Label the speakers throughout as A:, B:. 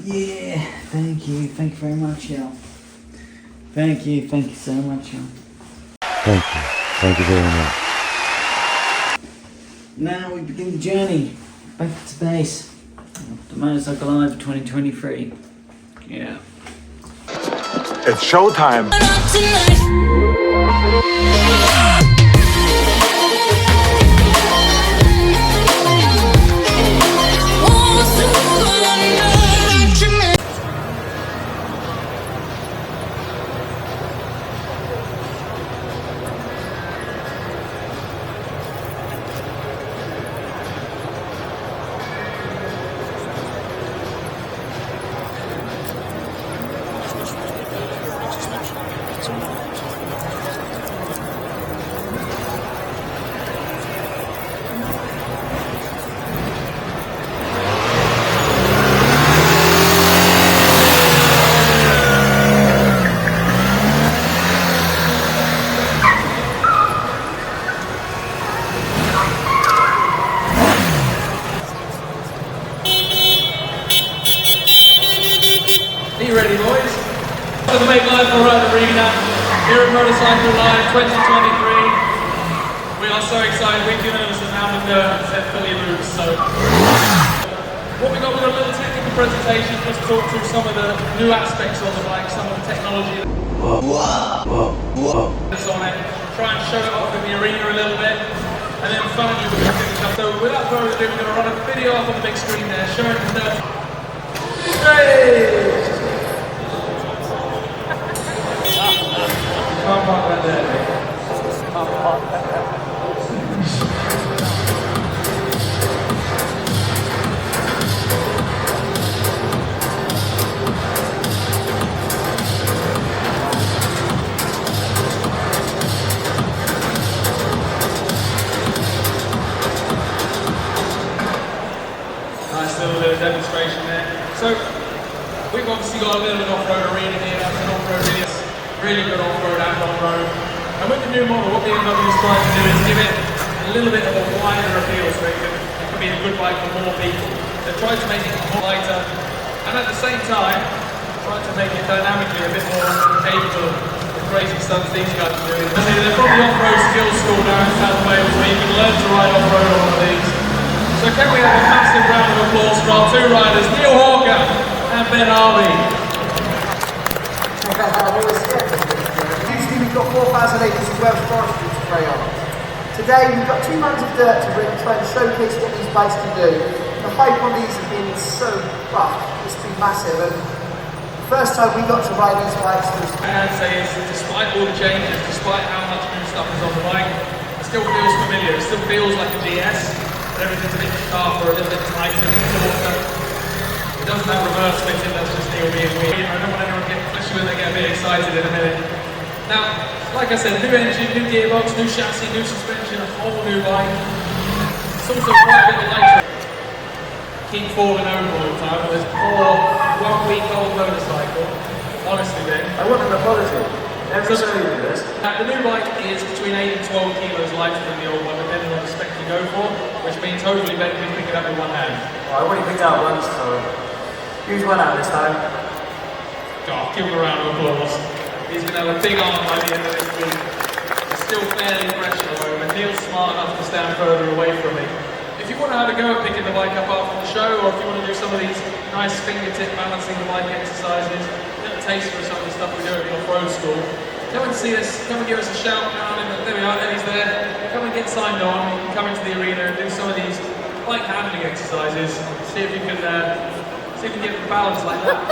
A: Yeah, thank you very much, Al. Thank you so much, Al.
B: Thank you very much.
A: Now we begin the journey back to base. The Motorcycle Live 2023. Yeah.
C: It's showtime.
D: Are you ready, boys? For the Make Life Alright Arena, here at Motorcycle Live 2023. We are so excited, we've given us an hour and set fully loose, so... What we've got a little technical presentation, just talk through some of the new aspects of the bike, some of the technology that's on it, try and show it off in the arena a little bit, and then finally we're going to finish up. So without further ado, we're going to run a video off on the big screen there, showing the... Hey! Can't park that there, mate. Can't park that there. Nice little bit of demonstration there. So, we've obviously got a little bit of off-road arena here. That's an off-road video. Really good off-road and on-road. And with the new model, what BMW is trying to do is give it a little bit of a wider appeal so it can be a good bike for more people. They've tried to make it lighter and at the same time tried to make it dynamically a bit more capable of the crazy stunts these guys are doing. They're from the off-road skills school down in South Wales where you can learn to ride off-road on one of these. So can we have a massive round of applause for our two riders, Neil Hawker and Ben Harvey.
E: Usually we've got 4,000 acres of Welsh forestry to spray on. Today we've got 2 months of dirt to really try and showcase what these bikes can do. The hype on these has been so rough, it's been massive, and the first time we got to ride these bikes was...
D: I'd say is, despite all the changes, despite how much new stuff is on the bike, it still feels familiar, it still feels like a GS, but everything's a bit sharper, a little bit tighter, a little shorter. It doesn't have reverse fitting, that's just Neil being weird. I don't want anyone to get, especially when they get a bit excited in a minute. Now, like I said, new engine, new gearbox, new chassis, new suspension, a whole new bike. It's also quite a bit lighter. Keep falling over all the time with this poor 1 week old motorcycle. Honestly, Ben.
E: I want an apology. Never show you this.
D: The new bike is between 8 and 12 kilos lighter than the old one, depending on the spec you go for, which means hopefully Ben can pick it up with one hand.
E: Well, I've already picked out once, so use one out this time.
D: God, give him a round of applause. He's going to have a big arm by the end of this week. He's still fairly fresh at the moment. Neil's smart enough to stand further away from me. If you want to have a go at picking the bike up after the show, or if you want to do some of these nice fingertip balancing the bike exercises, a little taster of some of the stuff we do at the off-road school, come and see us, come and give us a shout down in the, there we are, there he's there. Come and get signed on, you can come into the arena and do some of these bike handling exercises, see if you can get the balance like that.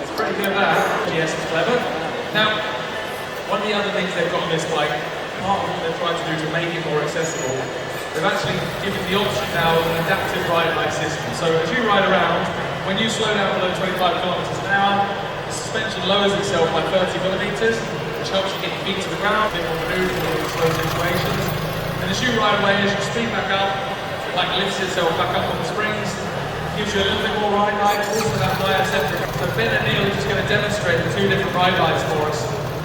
D: It's pretty good that. GS is clever. Now, one of the other things they've got on this bike, part of what they're trying to do to make it more accessible, they've actually given the option now of an adaptive ride bike system. So as you ride around, when you slow down below 25 kilometers an hour, the suspension lowers itself by 30 millimeters, which helps you get your feet to the ground, a bit more maneuverable in slow situations. And as you ride away, as you speed back up, it like lifts itself back up on the springs, gives you a little bit more ride height, also that higher center. So Ben and Neil are just going to demonstrate the two different ride heights for us.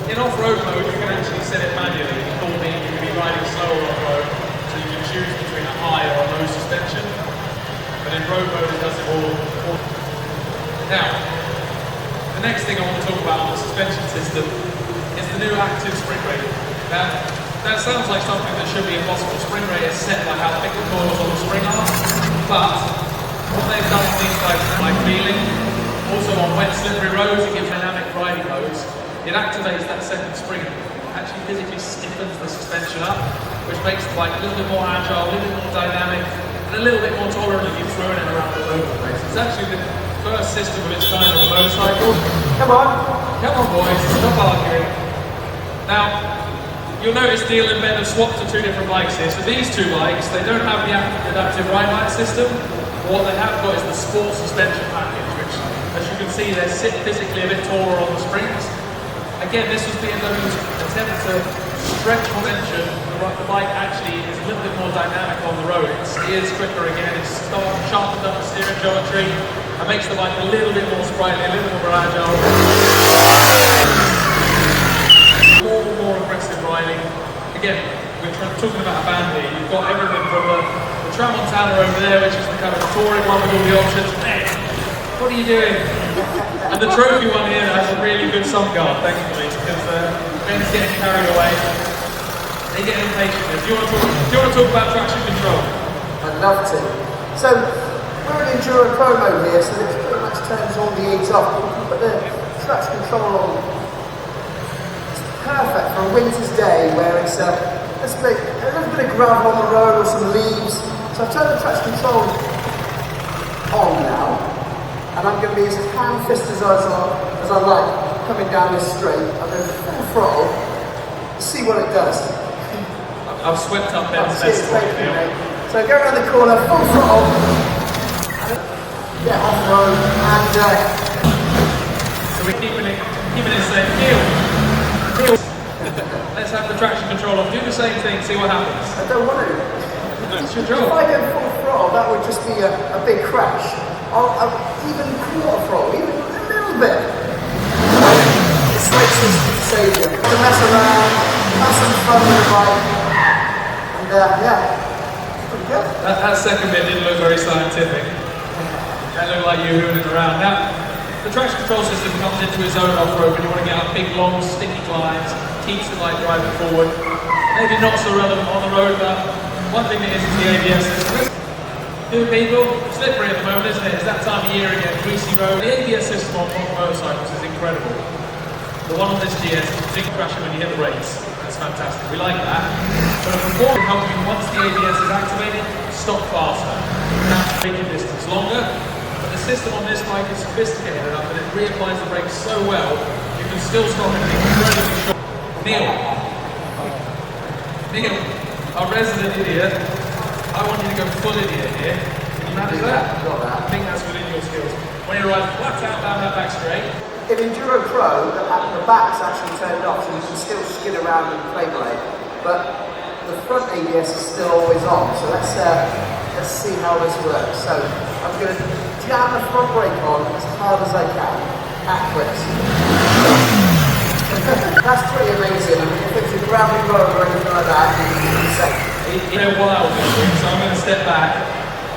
D: In off-road mode, you can actually set it manually. You can be riding slower off-road, so you can choose between a high or a low suspension. But in road mode, it does it all Now, the next thing I want to talk about on the suspension system is the new active spring rate. Now, that sounds like something that should be impossible. Spring rate is set by how thick the coils on the spring are, but what they've done on these bikes, like feeling, also on wet slippery roads, it gives dynamic riding modes. It activates that second spring, actually physically stiffens the suspension up, which makes the bike a little bit more agile, a little bit more dynamic, and a little bit more tolerant of you throwing it around all over the place. It's actually the first system of its kind on a motorcycle. Come on boys, stop arguing. Now, you'll notice Neil and Ben have swapped to two different bikes here. So these two bikes, they don't have the adaptive ride height system. What they have got is the sport suspension package, which, as you can see, they sit physically a bit taller on the springs. Again, this was BMW's attempt to stretch suspension. The bike actually is a little bit more dynamic on the road. It steers quicker again, it's sharpened up the steering geometry, and makes the bike a little bit more sprightly, a little more agile. More aggressive riding. Again, we're talking about a band here. You've got everything from the Tramontana over there, which is the kind of touring one with all the options. Hey, what are you doing? And the trophy one here has a really good sun guard, thankfully, because Ben's getting carried away. They get impatient. Do you want to talk about traction control?
E: I'd love to. So, we're in Enduro Pro mode here, so this pretty much turns all the aids off. But the traction control on. It's perfect for a winter's day where it's a little bit of gravel on the road or some leaves. So I've turned the traction control on now, and I'm going to be as hand-fisted as I like coming down this straight. I'm going to full throttle, see what it does.
D: I've swept up Ben's best for you.
E: So go around the corner, full throttle, yeah, off road, and
D: so we're keeping it safe. Neil, let's have the traction control off. Do the same thing, see what happens.
E: I don't want to.
D: It's your job.
E: If I go full throttle, that would just be a big crash. I'll even quarter throttle, even a little bit. It's like some saviour. To mess around, have some fun with the bike, and yeah, pretty good.
D: That second bit didn't look very scientific. That looked like you hooning around. Now, the traction control system comes into its own off-road when you want to get up big, long, sticky climbs, keeps the bike driving forward. Maybe not so relevant on the road, but one thing that is the ABS system. New people, slippery at the moment, isn't it? It's that time of year again, greasy road. The ABS system on motorcycles is incredible. The one on this GS is big crashing when you hit the brakes. That's fantastic. We like that. But a performance helps you, once the ABS is activated, stop faster. That's making distance longer. But the system on this bike is sophisticated enough that it reapplies the brakes so well, you can still stop it incredibly short. Neil, our resident idiot, I want you to go full idiot here. Can you manage that?
E: Got that.
D: I think that's within your skills. When you ride flat out down that back straight.
E: In Enduro Pro, the back's actually turned off, so you can still skid around and play blade. But the front ABS is still always on, so let's see how this works. So I'm going to jam the front brake on as hard as I can at grips. That's pretty amazing. I mean, if it's a gravelly road or anything like that, it's safe.
D: You know what I was doing, so I'm going to step back.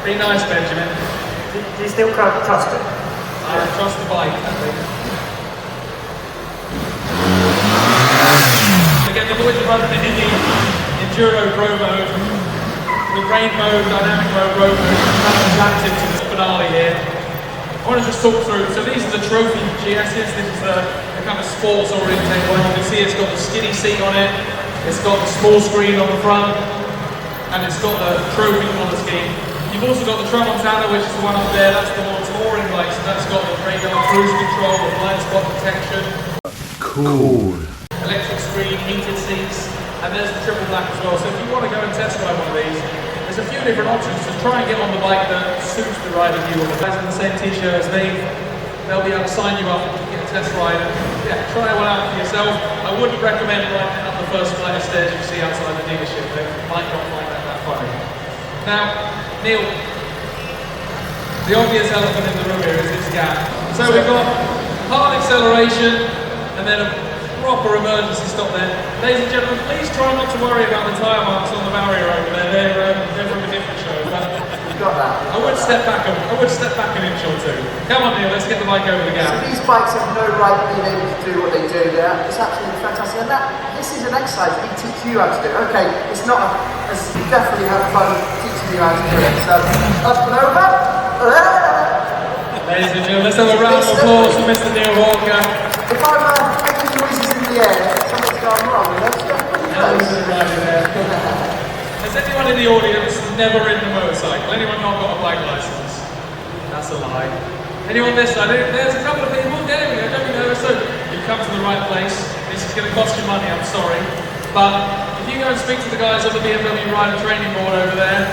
D: Be nice, Benjamin.
E: Do you still trust it?
D: I trust the bike, I think. Again, the boys are running it in the Enduro Pro mode, the rain mode, dynamic mode, road mode, kind of adaptive to the finale here. I want to just talk through, so these are the trophy GSs, this is the kind of sports oriented one. You can see it's got the skinny seat on it, it's got the small screen on the front, and it's got the trophy color scheme. You've also got the Tramontana, which is the one up there, that's the more touring bike, so that's got the radar cruise control, the blind spot detection.
B: Cool.
D: Electric screen, heated seats, and there's the triple black as well. So if you want to go and test drive one of these, there's a few different options to try and get on the bike that suits the rider you want. The guys in the same t-shirt as me, they'll be able to sign you up and get a test ride and yeah, try one out for yourself. I wouldn't recommend riding up the first flight of stairs you see outside the dealership. They might not find that funny. Now, Neil, the obvious elephant in the room here is this gap. So we've got hard acceleration and then a proper emergency stop there. Ladies and gentlemen, please try not to worry about the tyre marks on the barrier over there. They're from a different show. But
E: You've got that.
D: I would step back an inch or two. Come on, Neil, let's get the bike over the
E: So
D: gap.
E: these bikes have no right being able to do what they do. It's absolutely fantastic. And this is an exercise we teach you how to do. Okay, it's not as you definitely have fun teaching you how to do it. So up and over.
D: Ladies and gentlemen, let's have a round of applause for Mr. Neil Walker.
E: If I'm making noises in the air, something's gone wrong. Let's go pretty close.
D: Has anyone in the audience never ridden a motorcycle? Anyone not got a bike license? That's a lie. Anyone this side? There's a couple of people. There we go. Don't be nervous. So you've come to the right place. This is going to cost you money. I'm sorry, but if you go and speak to the guys on the BMW rider training board over there,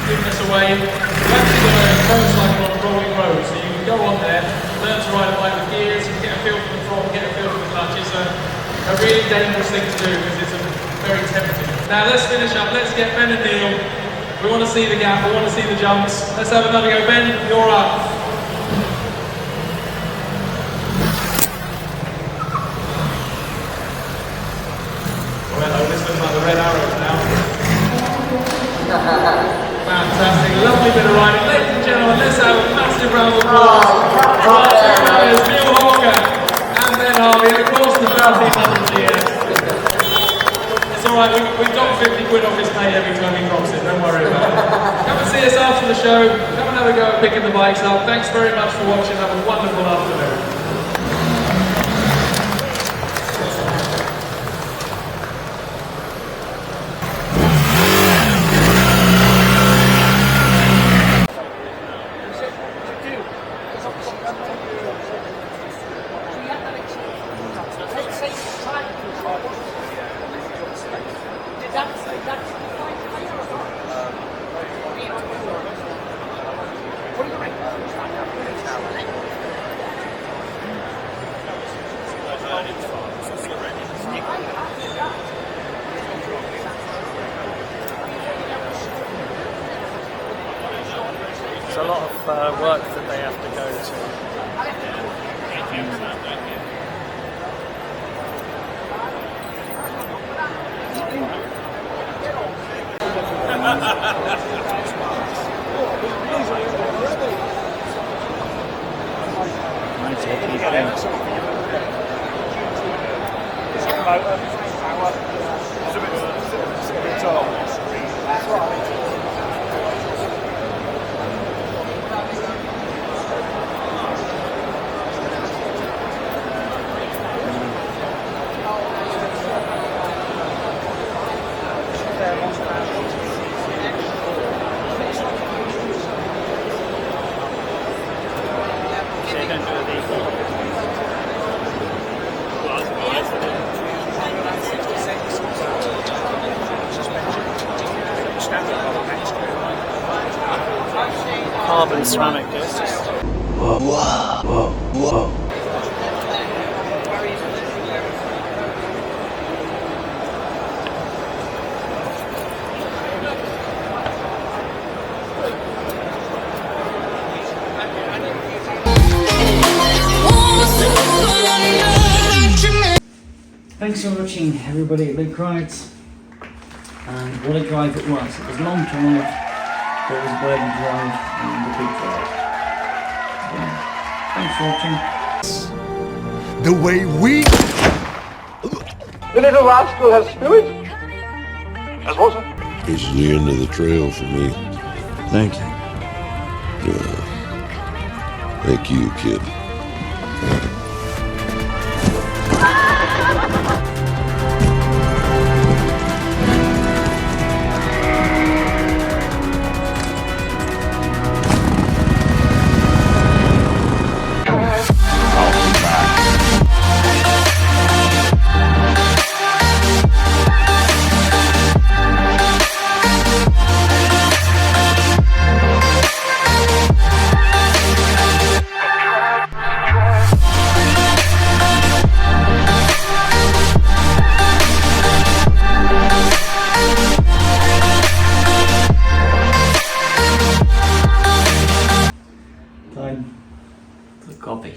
D: giving us away, we've actually got a motorcycle on a rolling road, so you can go on there, learn to ride a bike with gears, you can get a feel for the throttle, get a feel for the clutch. It's a really dangerous thing to do because it's very tempting. Now let's finish up. Let's get Ben and Neil. We want to see the gap. We want to see the jumps. Let's have another go. Ben, you're up. Well, this looks like the Red Arrows now. Fantastic, lovely bit of riding. Ladies and gentlemen, let's have a massive round of applause. Riders, Neil Walker and Ben Harvey, and of course the 1300 GS. It's alright, we've got 50 quid off his pay every time he drops it, don't worry about it. Come and see us after the show, come and have a go at picking the bikes up. Thanks very much for watching, have a wonderful afternoon.
F: It's a lot of work that they have to go to. Carbon ceramic discs.
B: Whoa, whoa, whoa, whoa.
A: Thanks for watching everybody at Luke Rides, and what a drive it was. It was a long drive, but it was a burden drive and a big drive. Yeah. Thanks for watching.
C: The way we.
E: The little rascal has spirit.
C: As what?
B: This is the end of the trail for me.
C: Thank you.
B: Thank you, kid.
A: Time for the coffee.